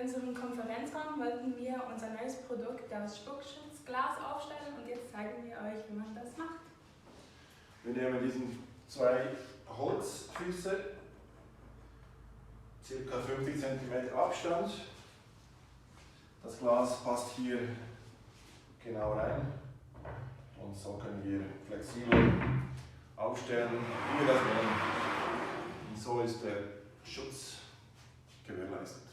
unserem Konferenzraum wollten wir unser neues Produkt, das Spuckschutzglas, aufstellen und jetzt zeigen wir euch, wie man das macht. Wir nehmen diesen 2 Holzfüße, ca. 50 cm Abstand. Das Glas passt hier genau rein und so können wir flexibel aufstellen, wie wir das wollen. Und so ist der Schutz gewährleistet.